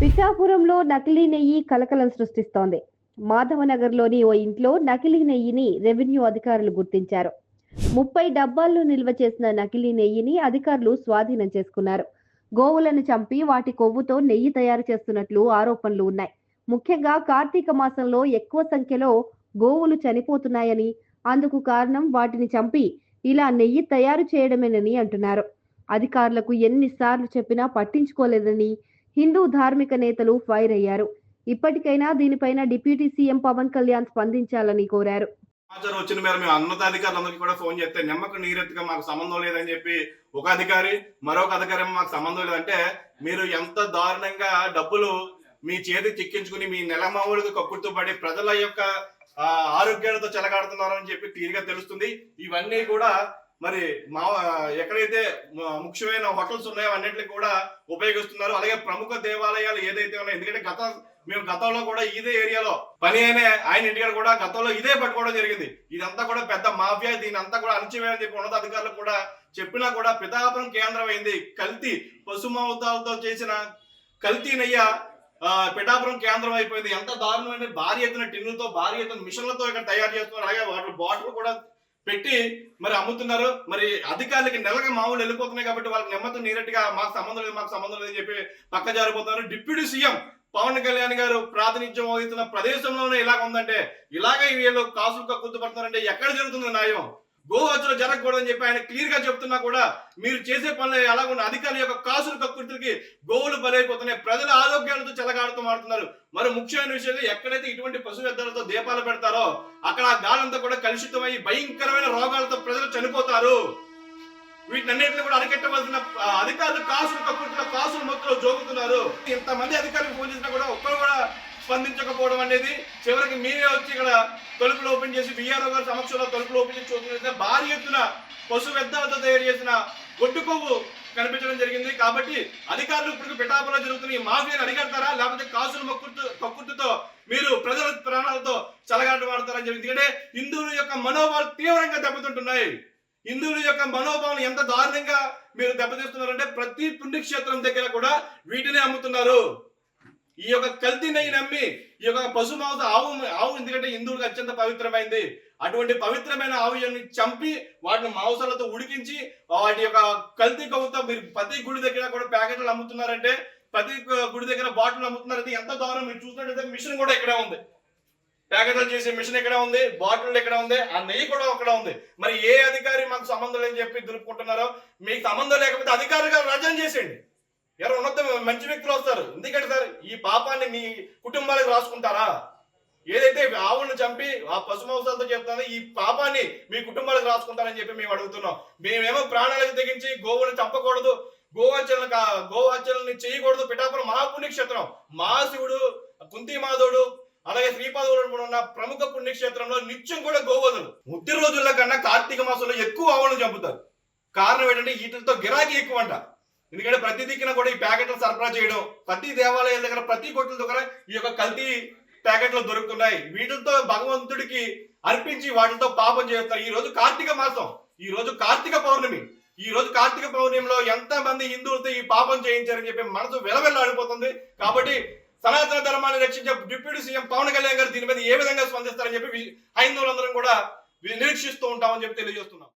పిఠాపురంలో నకిలీ నెయ్యి కలకలం సృష్టిస్తోంది. మాధవనగర్లోని ఓ ఇంట్లో నకిలీ నెయ్యిని రెవెన్యూ అధికారులు గుర్తించారు. 30 డబ్బాల్లో నిల్వ చేసిన నకిలీ నెయ్యిని అధికారులు స్వాధీనం చేసుకున్నారు. గోవులను చంపి వాటి కొవ్వుతో నెయ్యి తయారు చేస్తున్నట్లు ఆరోపణలు ఉన్నాయి. ముఖ్యంగా కార్తీక మాసంలో ఎక్కువ సంఖ్యలో గోవులు చనిపోతున్నాయని, అందుకు కారణం వాటిని చంపి ఇలా నెయ్యి తయారు చేయడమేనని అంటున్నారు. అధికారులకు ఎన్నిసార్లు చెప్పినా పట్టించుకోలేదని హిందూ ధార్మిక నేతలు ఫైర్ అయ్యారు. ఇప్పటికైనా దీనిపైన డిప్యూటీ సీఎం పవన్ కళ్యాణ్ స్పందించాలని కోరారు. సమాచారం వచ్చిన మేర మేము ఉన్నతాధికారులందరికీ కూడా ఫోన్ చేస్తే నిమ్మకు నీరెత్తుగా మాకు సంబంధం లేదని చెప్పి ఒక అధికారి, మరొక అధికారి మాకు సంబంధం లేదంటే మీరు ఎంత దారుణంగా డబ్బులు మీ చేతికి చిక్కించుకుని మీ నెలమావులకు కక్కుర్తూ పడి ప్రజల యొక్క ఆరోగ్యాలతో చెలగాడుతున్నారని చెప్పి క్లియర్ గా తెలుస్తుంది. ఇవన్నీ కూడా మరి మా ఎక్కడైతే ముఖ్యమైన హోటల్స్ ఉన్నాయో అన్నింటినీ కూడా ఉపయోగిస్తున్నారు. అలాగే ప్రముఖ దేవాలయాలు ఏదైతే ఉన్నాయో, ఎందుకంటే మేము గతంలో కూడా ఇదే ఏరియాలో పని అయిన ఆయన ఇంటికాడ కూడా గతంలో ఇదే పట్టుకోవడం జరిగింది. ఇదంతా కూడా పెద్ద మాఫియా, దీని అంతా కూడా అణచివేయని చెప్పి ఉన్నతాధికారులు కూడా చెప్పినా కూడా పిఠాపురం కేంద్రం అయింది. కల్తీ పశుమాంసాలతో చేసిన కల్తీ నెయ్య పిఠాపురం కేంద్రం అయిపోయింది. ఎంత దారుణమైన భారీ ఎత్తున టిన్నులతో, భారీ ఎత్తున మిషన్లతో ఇక్కడ తయారు చేస్తున్నారు. అలాగే వాటి బాటిల్ కూడా పెట్టి మరి అమ్ముతున్నారు. మరి అధికారులకి నెలకి మామూలు వెళ్ళిపోతున్నాయి కాబట్టి వాళ్ళకి నెమ్మది నీరెట్టుగా మాకు సంబంధం లేదని చెప్పి పక్క జారిపోతున్నారు. డిప్యూటీ సీఎం పవన్ కళ్యాణ్ గారు ప్రాతినిధ్యం వహిస్తున్న ప్రదేశంలోనే ఇలాగ ఉందంటే, ఇలాగే వీళ్ళు కాసులు కక్కుర్తుపడుతున్నారంటే ఎక్కడ జరుగుతుంది న్యాయం? గోహత్యలు జరగకూడదని చెప్పి ఆయన క్లియర్ గా చెప్తున్నా కూడా మీరు చేసే పనులు ఎలాగున్న అధికారుల యొక్క కాసులు కక్కుర్తులకి గోవులు బలైపోతున్నాయి. ప్రజల ఆరోగ్యాలతో చెలగాడుతూ మారుతున్నారు. మరి ముఖ్యమైన విషయం, ఎక్కడైతే ఇటువంటి పశు వ్యర్థాలతో దీపాలు పెడతారో అక్కడ ఆ గాలంతా కూడా కలుషితమై భయంకరమైన రోగాలతో ప్రజలు చనిపోతారు. వీటన్నిటిని కూడా అరికెట్టవలసిన అధికారులు కాసులు కక్కుర్తుల కాసులు మొత్తం జోగుతున్నారు. ఇంతమంది అధికారులకు ఫోన్ చేసినా కూడా ఒక్కరు కూడా స్పందించకపోవడం అనేది, చివరికి మీరే వచ్చి ఇక్కడ తలుపులు ఓపెన్ చేసి విఆర్ఓ గారి సమక్షంలో తలుపులు ఓపెన్ చేసి చూస్తున్నట్లయితే భారీ ఎత్తున పశు వ్యర్థాలతో తయారు చేసిన గొడ్డు కొవ్వు కనిపించడం జరిగింది. కాబట్టి అధికారులు ఇప్పుడు పిఠాపురంలో జరుగుతున్న ఈ మాఫియాని అడిగడతారా, లేకపోతే కాసులు కక్కుర్తుతో మీరు ప్రజల ప్రాణాలతో చెలగాటమాడతారని చెప్పి. ఎందుకంటే హిందువుల యొక్క మనోభావాలు తీవ్రంగా దెబ్బతింటున్నాయి. హిందువుల యొక్క మనోభావాలు ఎంత దారుణంగా మీరు దెబ్బతీస్తున్నారంటే ప్రతి పుణ్యక్షేత్రం దగ్గర కూడా వీటినే అమ్ముతున్నారు. ఈ యొక్క కల్తీ నెయ్యి నమ్మి ఈ యొక్క పశు మాంస ఆవు ఎందుకంటే హిందువులకు అత్యంత పవిత్రమైంది. అటువంటి పవిత్రమైన ఆవుని చంపి వాటిని మాంసాలతో ఉడికించి వాటి యొక్క కల్తీ కొవ్వుతో మీరు ప్రతి గుడి దగ్గర కూడా ప్యాకెట్లు అమ్ముతున్నారంటే, ప్రతి గుడి దగ్గర బాటిల్ అమ్ముతున్నారంటే ఎంత దారుణం. మీరు చూసినట్టయితే మిషన్ కూడా ఇక్కడే ఉంది, ప్యాకెట్లు చేసే మిషన్ ఎక్కడ ఉంది, బాటిల్ ఎక్కడ ఉంది, ఆ నెయ్యి కూడా అక్కడ ఉంది. మరి ఏ అధికారి మాకు సంబంధం లేని చెప్పి దులుపుకుంటున్నారో, మీకు సంబంధం లేకపోతే అధికారులుగా రజన చేసేయండి. ఎవరు ఉన్నత మంచి వ్యక్తులు వస్తారు. ఎందుకంటే సార్ ఈ పాపాన్ని మీ కుటుంబాలకు రాసుకుంటారా? ఏదైతే ఆవులను చంపి ఆ పశు మాంసాలతో చెప్తానో ఈ పాపాన్ని మీ కుటుంబాలకు రాసుకుంటారని చెప్పి మేము అడుగుతున్నాం. మేమేమో ప్రాణాలకు తెగించి గోవులను చంపకూడదు, గోహత్యలని చేయకూడదు. పిఠాపురం మహాపుణ్యక్షేత్రం, మహాశివుడు కుంతిమాధవుడు అలాగే శ్రీపాదవుడు కూడా ఉన్న ప్రముఖ పుణ్యక్షేత్రంలో నిత్యం కూడా గోవధులు. ముద్ది రోజుల కన్నా కార్తీక మాసంలో ఎక్కువ ఆవులను చంపుతారు. కారణం ఏంటంటే వీటితో గిరాకీ ఎక్కువ అంట. ఎందుకంటే ప్రతి దిక్కున కూడా ఈ ప్యాకెట్లు సరఫరా చేయడం, ప్రతి దేవాలయాల దగ్గర ప్రతి కొట్ల దగ్గర ఈ యొక్క కల్తీ ప్యాకెట్లు దొరుకుతున్నాయి. వీటితో భగవంతుడికి అర్పించి వాటితో పాపం చేస్తారు. ఈ రోజు కార్తీక మాసం, ఈ రోజు కార్తీక పౌర్ణమి. ఈ రోజు కార్తీక పౌర్ణమిలో ఎంత మంది హిందువులతో ఈ పాపం చేయించారని చెప్పి మనసు వెలవెల్లాడిపోతుంది. కాబట్టి సనాతన ధర్మాన్ని రక్షించే డిప్యూటీ సీఎం పవన్ కళ్యాణ్ గారు దీని మీద ఏ విధంగా స్పందిస్తారని చెప్పి హైందవులందరం కూడా నిరీక్షిస్తూ ఉంటామని చెప్పి తెలియజేస్తున్నాం.